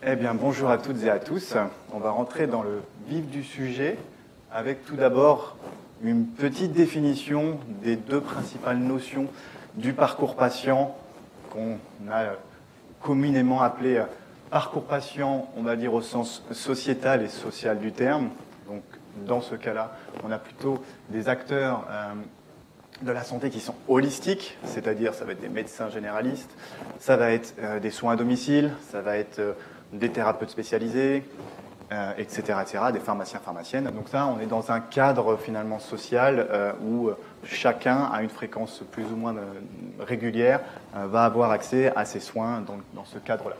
Eh bien, bonjour à toutes et à tous. On va rentrer dans le vif du sujet avec tout d'abord une petite définition des deux principales notions du parcours patient qu'on a communément appelé parcours patient, on va dire au sens sociétal et social du terme. Donc, dans ce cas-là, on a plutôt des acteurs de la santé qui sont holistiques, c'est-à-dire ça va être des médecins généralistes, ça va être des soins à domicile, ça va être des thérapeutes spécialisés, etc., des pharmaciens, pharmaciennes. Donc ça, on est dans un cadre finalement social où chacun, à une fréquence plus ou moins régulière, va avoir accès à ces soins dans ce cadre-là.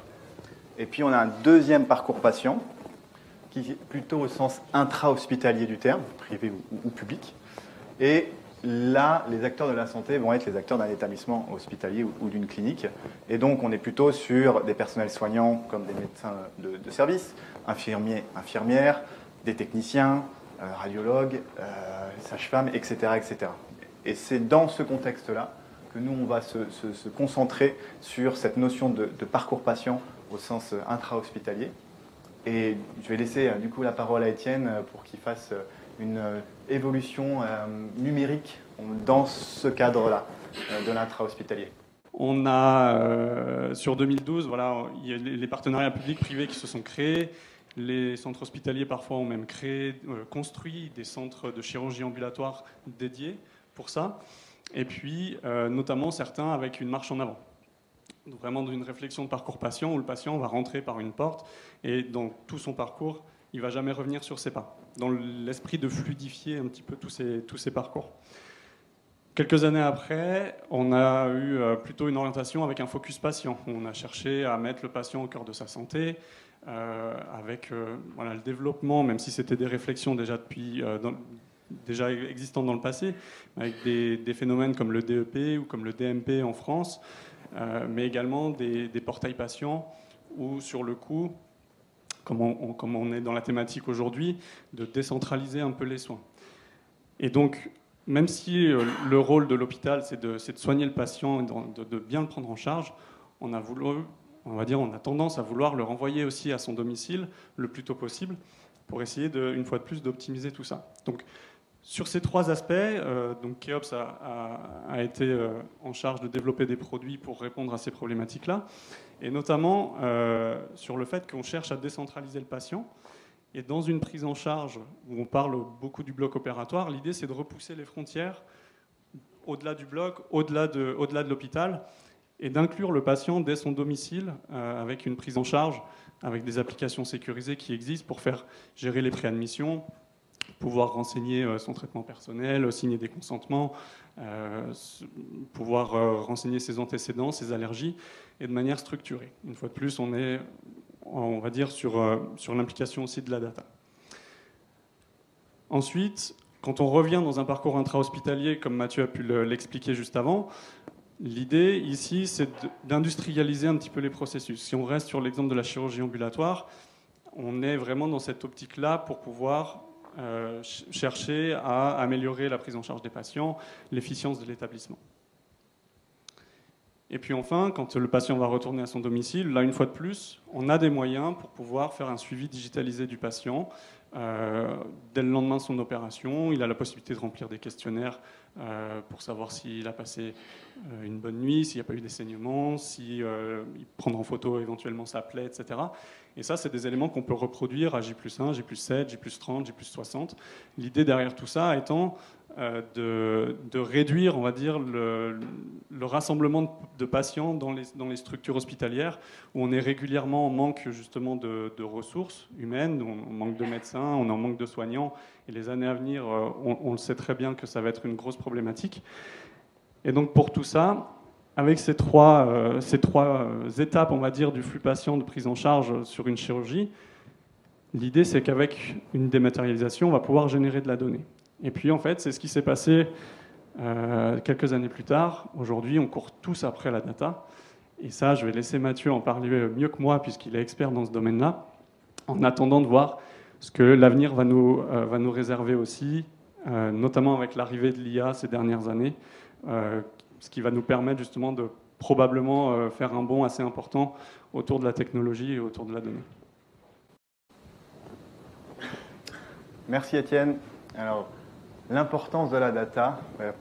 Et puis on a un deuxième parcours patient, qui est plutôt au sens intra-hospitalier du terme, privé ou public. Et là, les acteurs de la santé vont être les acteurs d'un établissement hospitalier ou d'une clinique. Et donc, on est plutôt sur des personnels soignants comme des médecins de service, infirmiers, infirmières, des techniciens, radiologues, sages-femmes, etc., etc. Et c'est dans ce contexte-là que nous, on va se concentrer sur cette notion de parcours patient au sens intra-hospitalier. Et je vais laisser du coup la parole à Étienne pour qu'il fasse une évolution numérique dans ce cadre-là de l'intra-hospitalier. On a, sur 2012, voilà, il y a les partenariats publics-privés qui se sont créés. Les centres hospitaliers, parfois, ont même construit des centres de chirurgie ambulatoire dédiés pour ça. Et puis, notamment, certains avec une marche en avant. Donc, vraiment d'une réflexion de parcours patient, où le patient va rentrer par une porte et dans tout son parcours, il ne va jamais revenir sur ses pas, dans l'esprit de fluidifier un petit peu tous ces parcours. Quelques années après, on a eu plutôt une orientation avec un focus patient. On a cherché à mettre le patient au cœur de sa santé, avec voilà, le développement, même si c'était des réflexions déjà déjà existantes dans le passé, avec des phénomènes comme le DEP ou comme le DMP en France, mais également des portails patients où, sur le coup, comme on est dans la thématique aujourd'hui, de décentraliser un peu les soins. Et donc, même si le rôle de l'hôpital, c'est de soigner le patient, de bien le prendre en charge, on a tendance à vouloir le renvoyer aussi à son domicile le plus tôt possible pour essayer, une fois de plus, d'optimiser tout ça. Donc, sur ces trois aspects, Keops a été en charge de développer des produits pour répondre à ces problématiques-là, et notamment sur le fait qu'on cherche à décentraliser le patient. Et dans une prise en charge où on parle beaucoup du bloc opératoire, l'idée c'est de repousser les frontières au-delà du bloc, au-delà de l'hôpital, et d'inclure le patient dès son domicile avec une prise en charge, avec des applications sécurisées qui existent pour faire gérer les préadmissions, pouvoir renseigner son traitement personnel, signer des consentements, pouvoir renseigner ses antécédents, ses allergies, et de manière structurée. Une fois de plus, on va dire sur l'implication aussi de la data. Ensuite, quand on revient dans un parcours intra-hospitalier, comme Mathieu a pu l'expliquer juste avant, l'idée ici, c'est d'industrialiser un petit peu les processus. Si on reste sur l'exemple de la chirurgie ambulatoire, on est vraiment dans cette optique-là pour pouvoir chercher à améliorer la prise en charge des patients, l'efficience de l'établissement. Et puis enfin, quand le patient va retourner à son domicile, là, une fois de plus, on a des moyens pour pouvoir faire un suivi digitalisé du patient. Dès le lendemain de son opération, il a la possibilité de remplir des questionnaires pour savoir s'il a passé une bonne nuit, s'il n'y a pas eu des saignements, s'il prendre en photo éventuellement sa plaie, etc. Et ça, c'est des éléments qu'on peut reproduire à J+1, J+7, J+30, J+60. L'idée derrière tout ça étant de réduire, on va dire, le rassemblement de patients dans les structures hospitalières où on est régulièrement en manque justement de ressources humaines, on manque de médecins, on en manque de soignants, et les années à venir, on le sait très bien que ça va être une grosse problématique. Et donc pour tout ça, avec ces trois étapes, on va dire, du flux patient de prise en charge sur une chirurgie, l'idée c'est qu'avec une dématérialisation, on va pouvoir générer de la donnée. Et puis en fait, c'est ce qui s'est passé quelques années plus tard. Aujourd'hui, on court tous après la data. Et ça, je vais laisser Mathieu en parler mieux que moi, puisqu'il est expert dans ce domaine-là, en attendant de voir ce que l'avenir va nous réserver aussi, notamment avec l'arrivée de l'IA ces dernières années, ce qui va nous permettre justement de probablement faire un bond assez important autour de la technologie et autour de la donnée. Merci Étienne. Alors, l'importance de la data,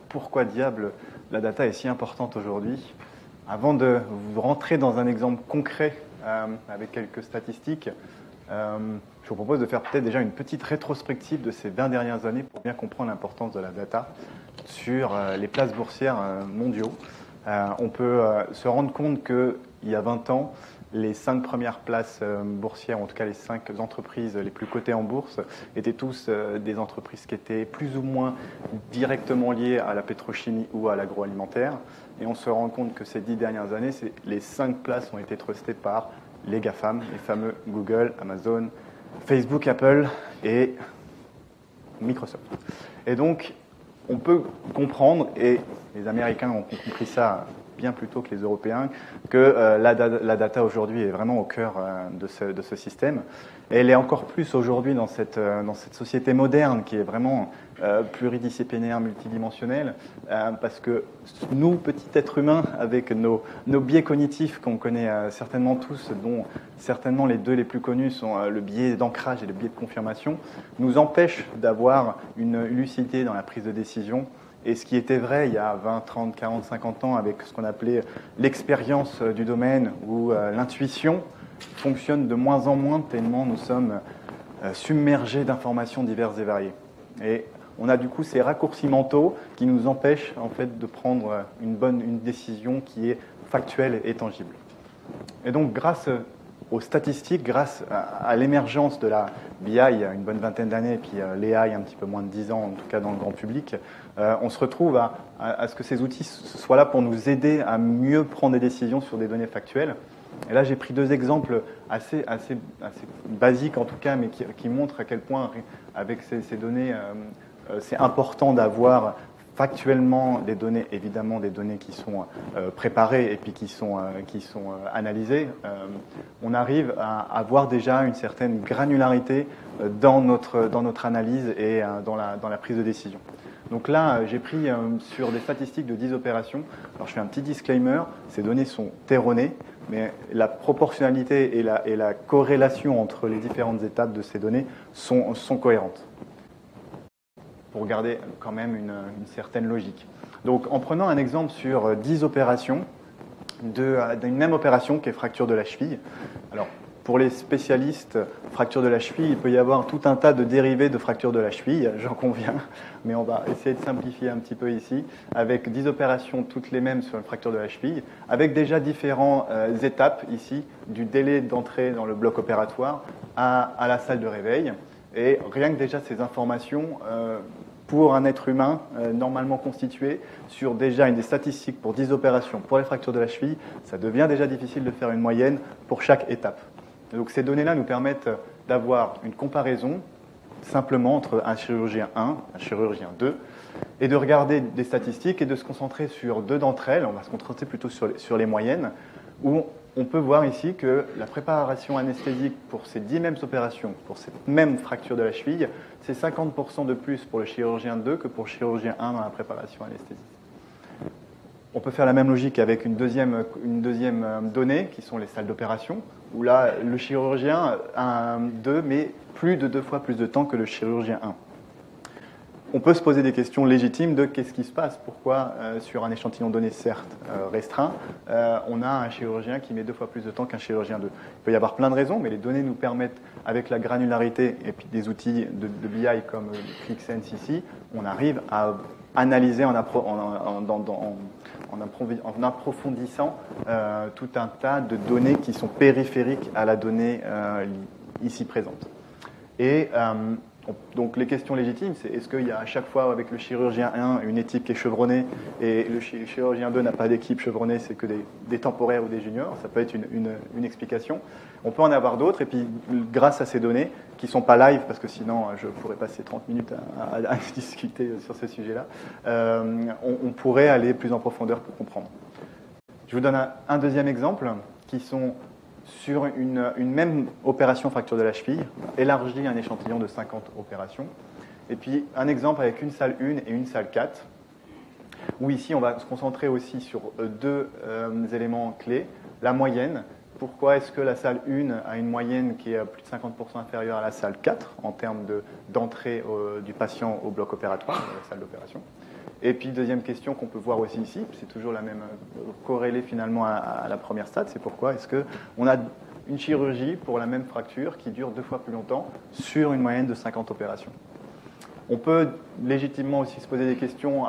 pourquoi diable la data est si importante aujourd'hui? Avant de vous rentrer dans un exemple concret avec quelques statistiques, je vous propose de faire peut-être déjà une petite rétrospective de ces 20 dernières années pour bien comprendre l'importance de la data sur les places boursières mondiaux. On peut se rendre compte qu'il y a 20 ans, les 5 premières places boursières, en tout cas les 5 entreprises les plus cotées en bourse, étaient tous des entreprises qui étaient plus ou moins directement liées à la pétrochimie ou à l'agroalimentaire. Et on se rend compte que ces 10 dernières années, les 5 places ont été trustées par les GAFAM, les fameux Google, Amazon, Facebook, Apple et Microsoft. Et donc, on peut comprendre, et les Américains ont compris ça bien plus tôt que les Européens, que la data aujourd'hui est vraiment au cœur de ce système. Et elle est encore plus aujourd'hui dans cette société moderne qui est vraiment pluridisciplinaire, multidimensionnelle, parce que nous, petits êtres humains, avec nos biais cognitifs qu'on connaît certainement tous, dont certainement les deux les plus connus sont le biais d'ancrage et le biais de confirmation, nous empêchent d'avoir une lucidité dans la prise de décision. Et ce qui était vrai il y a 20, 30, 40, 50 ans avec ce qu'on appelait l'expérience du domaine ou l'intuition fonctionne de moins en moins tellement nous sommes submergés d'informations diverses et variées. Et on a du coup ces raccourcis mentaux qui nous empêchent en fait de prendre une décision qui est factuelle et tangible. Et donc grâce aux statistiques, grâce à l'émergence de la BI il y a une bonne vingtaine d'années, et puis l'AI un petit peu moins de 10 ans, en tout cas dans le grand public, on se retrouve à ce que ces outils soient là pour nous aider à mieux prendre des décisions sur des données factuelles. Et là, j'ai pris 2 exemples assez basiques en tout cas, mais qui montrent à quel point, avec ces données, c'est important d'avoir factuellement des données, évidemment des données qui sont préparées et puis qui sont analysées. On arrive à avoir déjà une certaine granularité dans notre analyse et dans la prise de décision. Donc là, j'ai pris sur des statistiques de 10 opérations. Alors je fais un petit disclaimer, ces données sont erronées, mais la proportionnalité et la corrélation entre les différentes étapes de ces données sont cohérentes, pour garder quand même une certaine logique. Donc en prenant un exemple sur 10 opérations, d'une même opération qui est fracture de la cheville. Alors pour les spécialistes, fracture de la cheville, il peut y avoir tout un tas de dérivés de fracture de la cheville, j'en conviens, mais on va essayer de simplifier un petit peu ici, avec 10 opérations toutes les mêmes sur une fracture de la cheville, avec déjà différentes étapes ici, du délai d'entrée dans le bloc opératoire à la salle de réveil. Et rien que déjà ces informations, pour un être humain normalement constitué, sur déjà des statistiques pour 10 opérations pour les fractures de la cheville, ça devient déjà difficile de faire une moyenne pour chaque étape. Et donc ces données-là nous permettent d'avoir une comparaison simplement entre un chirurgien 1, un chirurgien 2, et de regarder des statistiques et de se concentrer sur 2 d'entre elles, on va se concentrer plutôt sur les moyennes, où on peut voir ici que la préparation anesthésique pour ces 10 mêmes opérations, pour cette même fracture de la cheville, c'est 50% de plus pour le chirurgien 2 que pour le chirurgien 1 dans la préparation anesthésique. On peut faire la même logique avec une deuxième donnée, qui sont les salles d'opération, où là, le chirurgien 2 met plus de 2 fois plus de temps que le chirurgien 1. On peut se poser des questions légitimes de qu'est-ce qui se passe, pourquoi sur un échantillon donné certes restreint, on a un chirurgien qui met 2 fois plus de temps qu'un chirurgien 2. Il peut y avoir plein de raisons, mais les données nous permettent, avec la granularité et puis des outils de BI comme ClickSense ici, on arrive à analyser en approfondissant tout un tas de données qui sont périphériques à la donnée ici présente. Et donc les questions légitimes, c'est est-ce qu'il y a à chaque fois avec le chirurgien 1 une équipe qui est chevronnée et le chirurgien 2 n'a pas d'équipe chevronnée, c'est que des temporaires ou des juniors, ça peut être une explication. On peut en avoir d'autres et puis grâce à ces données qui ne sont pas live parce que sinon je pourrais passer 30 minutes à discuter sur ce sujet-là, on pourrait aller plus en profondeur pour comprendre. Je vous donne un deuxième exemple qui sont sur une même opération fracture de la cheville, élargir un échantillon de 50 opérations. Et puis un exemple avec une salle 1 et une salle 4. où ici on va se concentrer aussi sur deux éléments clés. La moyenne. Pourquoi est-ce que la salle 1 a une moyenne qui est plus de 50% inférieure à la salle 4 en termes d'entrée du patient au bloc opératoire, la salle d'opération? Et puis deuxième question qu'on peut voir aussi ici, c'est toujours la même corrélée finalement à la première stade, c'est pourquoi est-ce qu'on a une chirurgie pour la même fracture qui dure 2 fois plus longtemps sur une moyenne de 50 opérations. On peut légitimement aussi se poser des questions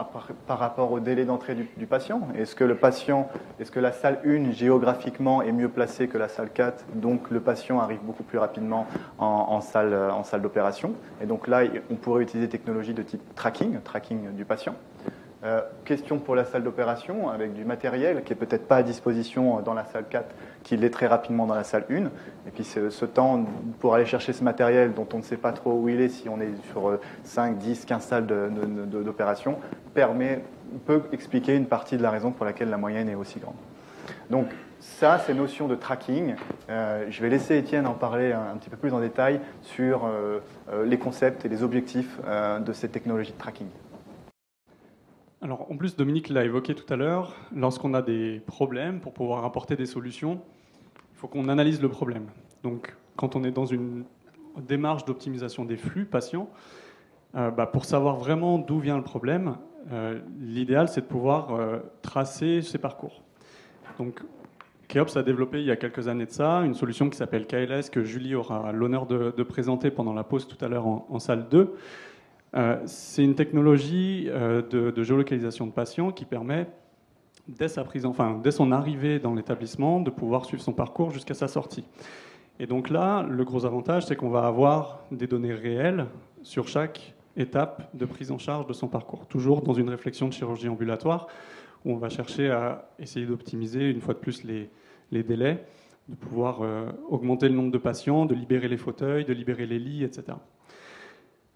par rapport au délai d'entrée du patient. Est-ce que la salle 1 géographiquement est mieux placée que la salle 4, donc le patient arrive beaucoup plus rapidement en salle d'opération. Et donc là, on pourrait utiliser des technologies de type tracking du patient. Question pour la salle d'opération, avec du matériel qui n'est peut-être pas à disposition dans la salle 4, qui l'est très rapidement dans la salle 1. Et puis ce temps pour aller chercher ce matériel dont on ne sait pas trop où il est, si on est sur 5, 10, 15 salles d'opération, peut expliquer une partie de la raison pour laquelle la moyenne est aussi grande. Donc ça, ces notions de tracking, je vais laisser Étienne en parler un petit peu plus en détail sur les concepts et les objectifs de ces technologies de tracking. Alors, en plus, Dominique l'a évoqué tout à l'heure, lorsqu'on a des problèmes, pour pouvoir apporter des solutions, il faut qu'on analyse le problème. Donc, quand on est dans une démarche d'optimisation des flux patients, pour savoir vraiment d'où vient le problème, l'idéal, c'est de pouvoir tracer ses parcours. Donc, Keops a développé il y a quelques années de ça une solution qui s'appelle KLS, que Julie aura l'honneur de présenter pendant la pause tout à l'heure en salle 2. C'est une technologie de géolocalisation de patients qui permet, dès son arrivée dans l'établissement, de pouvoir suivre son parcours jusqu'à sa sortie. Et donc là, le gros avantage, c'est qu'on va avoir des données réelles sur chaque étape de prise en charge de son parcours, toujours dans une réflexion de chirurgie ambulatoire, où on va chercher à essayer d'optimiser une fois de plus les délais, de pouvoir augmenter le nombre de patients, de libérer les fauteuils, de libérer les lits, etc.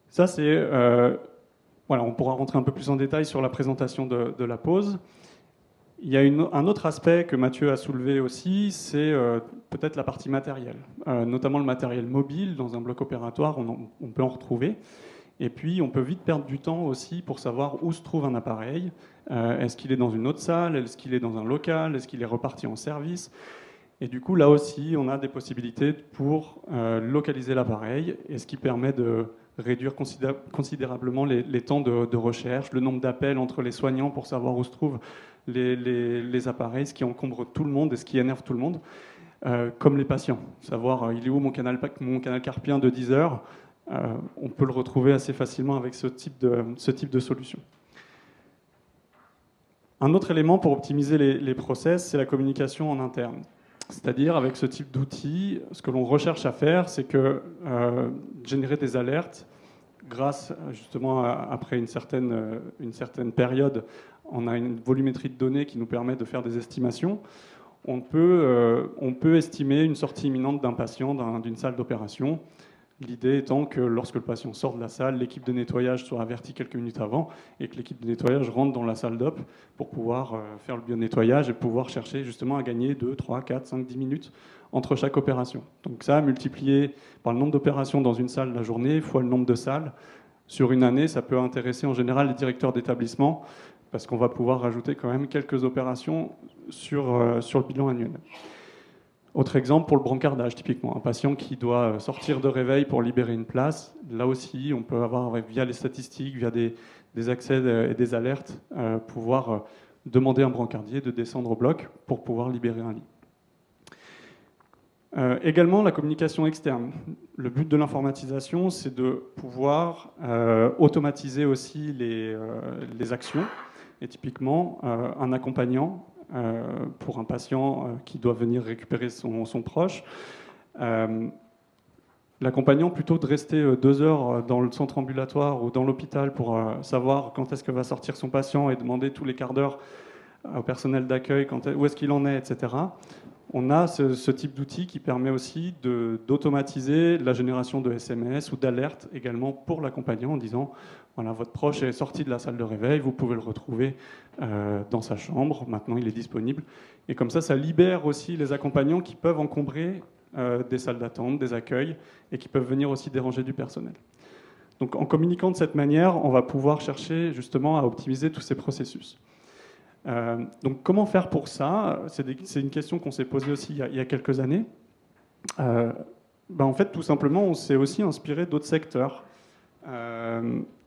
Ça, c'est... on pourra rentrer un peu plus en détail sur la présentation de la pause. Il y a un autre aspect que Mathieu a soulevé aussi, c'est peut-être la partie matérielle, notamment le matériel mobile. Dans un bloc opératoire, on peut en retrouver. Et puis, on peut vite perdre du temps aussi pour savoir où se trouve un appareil. Est-ce qu'il est dans une autre salle? Est-ce qu'il est dans un local? Est-ce qu'il est reparti en service? Et du coup, là aussi, on a des possibilités pour localiser l'appareil, et ce qui permet de réduire considérablement les temps de recherche, le nombre d'appels entre les soignants pour savoir où se trouvent les appareils, ce qui encombre tout le monde et ce qui énerve tout le monde, comme les patients. Savoir il est où mon canal carpien de 10 heures, on peut le retrouver assez facilement avec ce type de solution. Un autre élément pour optimiser les process, c'est la communication en interne. C'est-à-dire, avec ce type d'outils, ce que l'on recherche à faire, c'est générer des alertes grâce, justement, après une certaine période, on a une volumétrie de données qui nous permet de faire des estimations. On peut estimer une sortie imminente d'un patient d'une salle d'opération. L'idée étant que lorsque le patient sort de la salle, l'équipe de nettoyage soit avertie quelques minutes avant et que l'équipe de nettoyage rentre dans la salle d'op pour pouvoir faire le bio-nettoyage et pouvoir chercher justement à gagner 2, 3, 4, 5, 10 minutes entre chaque opération. Donc ça, multiplié par le nombre d'opérations dans une salle la journée, fois le nombre de salles, sur une année, ça peut intéresser en général les directeurs d'établissement parce qu'on va pouvoir rajouter quand même quelques opérations sur le bilan annuel. Autre exemple pour le brancardage, typiquement, un patient qui doit sortir de réveil pour libérer une place. Là aussi, on peut avoir, via les statistiques, via des accès et des alertes, pouvoir demander à un brancardier de descendre au bloc pour pouvoir libérer un lit. Également, la communication externe. Le but de l'informatisation, c'est de pouvoir automatiser aussi les actions. Et typiquement, un accompagnant pour un patient qui doit venir récupérer son proche. L'accompagnant, plutôt de rester 2 heures dans le centre ambulatoire ou dans l'hôpital pour savoir quand est-ce que va sortir son patient et demander tous les quarts d'heure au personnel d'accueil où est-ce qu'il en est, etc. On a ce type d'outil qui permet aussi d'automatiser la génération de SMS ou d'alertes également pour l'accompagnant en disant voilà, votre proche est sorti de la salle de réveil, vous pouvez le retrouver dans sa chambre, maintenant il est disponible. Et comme ça libère aussi les accompagnants qui peuvent encombrer des salles d'attente, des accueils, et qui peuvent venir aussi déranger du personnel. Donc en communiquant de cette manière, on va pouvoir chercher justement à optimiser tous ces processus. Donc comment faire pour ça? C'est une question qu'on s'est posée aussi il y a quelques années. En fait, tout simplement, on s'est aussi inspiré d'autres secteurs,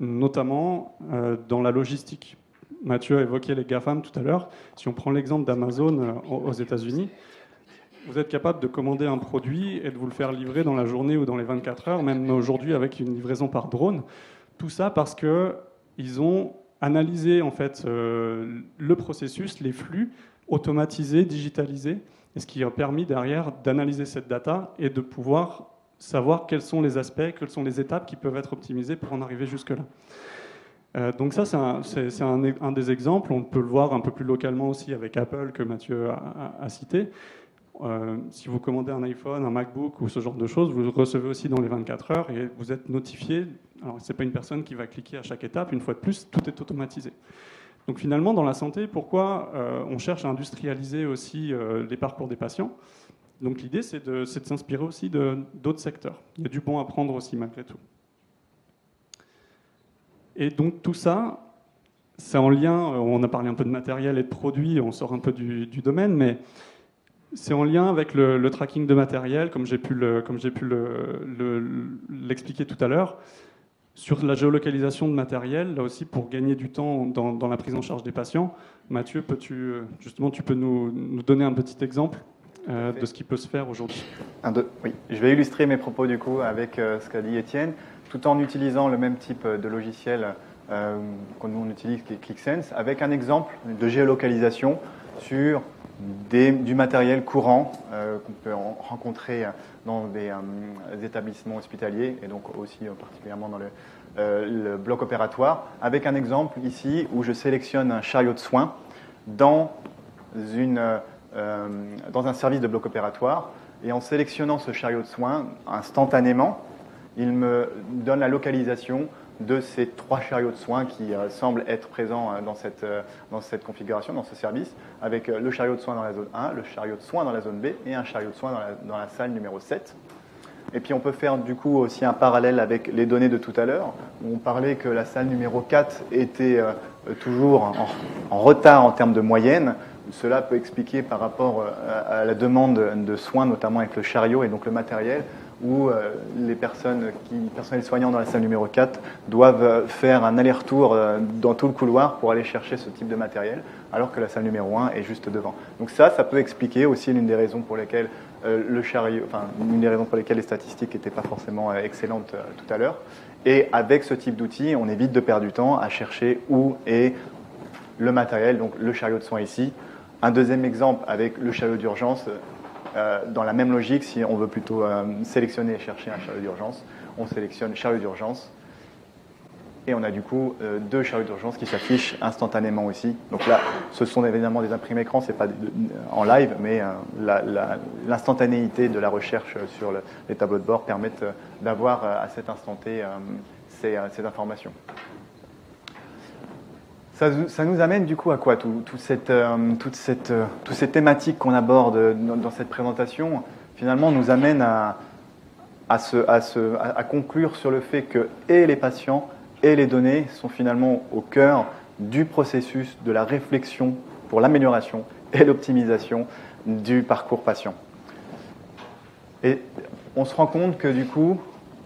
notamment dans la logistique. Mathieu a évoqué les GAFAM tout à l'heure. Si on prend l'exemple d'Amazon aux États-Unis, vous êtes capable de commander un produit et de vous le faire livrer dans la journée ou dans les 24 heures, même aujourd'hui avec une livraison par drone. Tout ça parce qu'ils ont analysé en fait, le processus, les flux, automatisés, digitalisés, et ce qui a permis derrière d'analyser cette data et de pouvoir savoir quels sont les aspects, quelles sont les étapes qui peuvent être optimisées pour en arriver jusque-là. Donc ça, c'est un des exemples. On peut le voir un peu plus localement aussi avec Apple, que Mathieu a cité. Si vous commandez un iPhone, un MacBook ou ce genre de choses, vous le recevez aussi dans les 24 heures et vous êtes notifié. Alors, ce n'est pas une personne qui va cliquer à chaque étape. Une fois de plus, tout est automatisé. Donc finalement, dans la santé, pourquoi on cherche à industrialiser aussi les parcours des patients? Donc l'idée, c'est de s'inspirer aussi d'autres secteurs. Il y a du bon à prendre aussi, malgré tout. Et donc tout ça, c'est en lien, on a parlé un peu de matériel et de produits, on sort un peu du domaine, mais c'est en lien avec le tracking de matériel, comme j'ai pu l'expliquer tout à l'heure, sur la géolocalisation de matériel, là aussi pour gagner du temps dans la prise en charge des patients. Mathieu, tu peux nous donner un petit exemple de ce qui peut se faire aujourd'hui? Oui, je vais illustrer mes propos du coup avec ce qu'a dit Étienne, tout en utilisant le même type de logiciel qu'on nous utilise, qui est ClickSense, avec un exemple de géolocalisation sur du matériel courant qu'on peut rencontrer dans des établissements hospitaliers et donc aussi particulièrement dans le bloc opératoire, avec un exemple ici où je sélectionne un chariot de soins dans un service de bloc opératoire, et en sélectionnant ce chariot de soins, instantanément, il me donne la localisation de ces 3 chariots de soins qui semblent être présents dans cette configuration, dans ce service, avec le chariot de soins dans la zone 1, le chariot de soins dans la zone B et un chariot de soins dans la salle numéro 7. Et puis on peut faire du coup aussi un parallèle avec les données de tout à l'heure, où on parlait que la salle numéro 4 était toujours en retard en termes de moyenne. Cela peut expliquer par rapport à la demande de soins, notamment avec le chariot et donc le matériel, où les personnels soignants dans la salle numéro 4 doivent faire un aller-retour dans tout le couloir pour aller chercher ce type de matériel, alors que la salle numéro 1 est juste devant. Donc ça peut expliquer aussi l'une des raisons pour lesquelles l'une des raisons pour lesquelles les statistiques n'étaient pas forcément excellentes tout à l'heure. Et avec ce type d'outil, on évite de perdre du temps à chercher où est le matériel, donc le chariot de soins ici. Un deuxième exemple avec le chariot d'urgence. Dans la même logique, si on veut plutôt sélectionner et chercher un chariot d'urgence, on sélectionne chariot d'urgence et on a du coup 2 chariots d'urgence qui s'affichent instantanément aussi. Donc là, ce sont évidemment des imprimés écrans, c'est pas en live, mais l'instantanéité de la recherche sur les tableaux de bord permettent d'avoir à cet instant T ces informations. Ça nous amène du coup à quoi, toutes ces thématiques qu'on aborde dans cette présentation, finalement nous amènent à conclure sur le fait que et les patients et les données sont finalement au cœur du processus de la réflexion pour l'amélioration et l'optimisation du parcours patient. Et on se rend compte que du coup,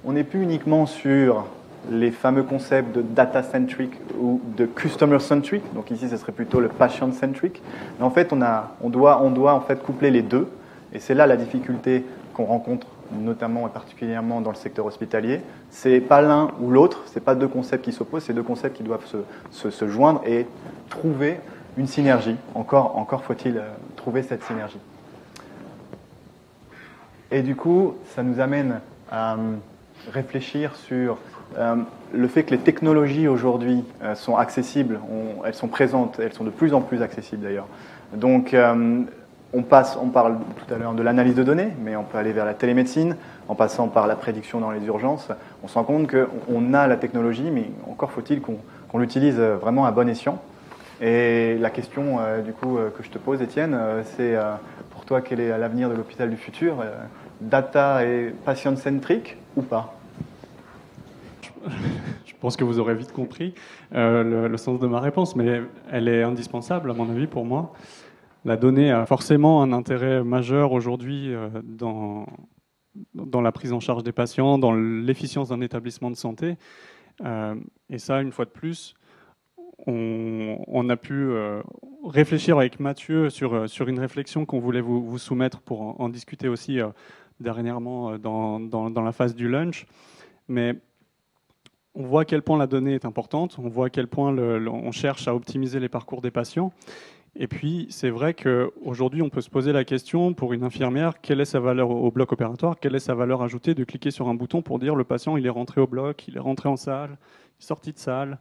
on n'est plus uniquement sur les fameux concepts de data-centric ou de customer-centric. Donc ici, ce serait plutôt le patient-centric. Mais en fait, on doit en fait coupler les deux. Et c'est là la difficulté qu'on rencontre, notamment et particulièrement dans le secteur hospitalier. C'est pas l'un ou l'autre, c'est pas 2 concepts qui s'opposent, c'est 2 concepts qui doivent se joindre et trouver une synergie. Encore faut-il trouver cette synergie. Et du coup, ça nous amène à réfléchir sur le fait que les technologies aujourd'hui sont accessibles, elles sont présentes, elles sont de plus en plus accessibles d'ailleurs. Donc on parle tout à l'heure de l'analyse de données, mais on peut aller vers la télémédecine, en passant par la prédiction dans les urgences. On se rend compte qu'on a la technologie, mais encore faut-il qu'on l'utilise vraiment à bon escient. Et la question du coup que je te pose, Étienne, c'est pour toi quel est l'avenir de l'hôpital du futur? Data et patient-centric ou pas? Je pense que vous aurez vite compris le sens de ma réponse, mais elle est indispensable, à mon avis, pour moi. La donnée a forcément un intérêt majeur aujourd'hui dans la prise en charge des patients, dans l'efficience d'un établissement de santé. Et ça, une fois de plus, on a pu réfléchir avec Mathieu sur une réflexion qu'on voulait vous soumettre pour en discuter aussi dernièrement dans la phase du lunch. Mais on voit à quel point la donnée est importante, on voit à quel point on cherche à optimiser les parcours des patients. Et puis, c'est vrai qu'aujourd'hui, on peut se poser la question, pour une infirmière, quelle est sa valeur au bloc opératoire, quelle est sa valeur ajoutée de cliquer sur un bouton pour dire le patient, il est rentré au bloc, il est rentré en salle, il est sorti de salle.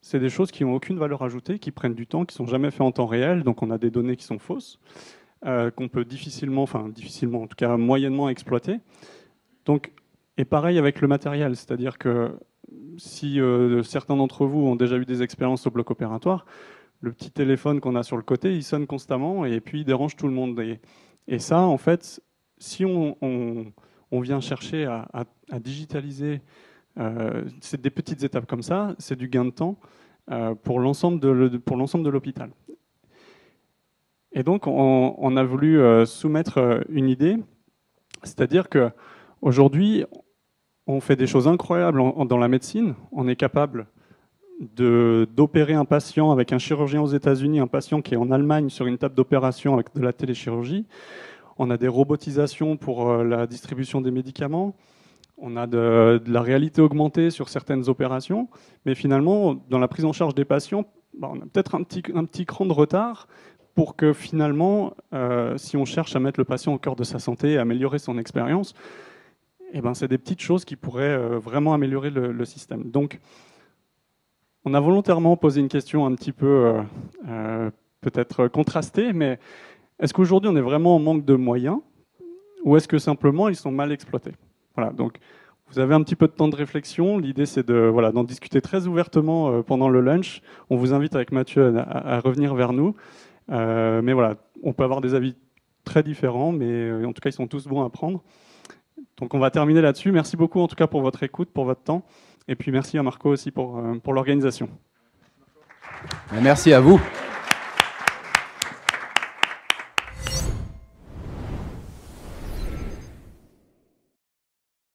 C'est des choses qui n'ont aucune valeur ajoutée, qui prennent du temps, qui ne sont jamais faites en temps réel, donc on a des données qui sont fausses, qu'on peut difficilement, en tout cas moyennement exploiter. Donc, et pareil avec le matériel, c'est-à-dire que si certains d'entre vous ont déjà eu des expériences au bloc opératoire, le petit téléphone qu'on a sur le côté, il sonne constamment et puis il dérange tout le monde. Et ça, en fait, si on vient chercher à digitaliser, c'est des petites étapes comme ça, c'est du gain de temps pour l'ensemble de l'hôpital. Et donc, on a voulu soumettre une idée, c'est-à-dire qu'aujourd'hui, on fait des choses incroyables dans la médecine. On est capable d'opérer un patient avec un chirurgien aux États-Unis, un patient qui est en Allemagne sur une table d'opération avec de la téléchirurgie. On a des robotisations pour la distribution des médicaments. On a de la réalité augmentée sur certaines opérations. Mais finalement, dans la prise en charge des patients, on a peut-être un petit cran de retard pour que finalement, si on cherche à mettre le patient au cœur de sa santé, à améliorer son expérience, c'est des petites choses qui pourraient vraiment améliorer le système. Donc, on a volontairement posé une question un petit peu peut-être contrastée, mais est-ce qu'aujourd'hui on est vraiment en manque de moyens ou est-ce que simplement ils sont mal exploités? Voilà, donc vous avez un petit peu de temps de réflexion. L'idée c'est d'en discuter très ouvertement pendant le lunch. On vous invite avec Mathieu à revenir vers nous. Mais voilà, on peut avoir des avis très différents, mais en tout cas ils sont tous bons à prendre. Donc on va terminer là-dessus. Merci beaucoup en tout cas pour votre écoute, pour votre temps. Et puis merci à Marco aussi pour l'organisation. Merci à vous.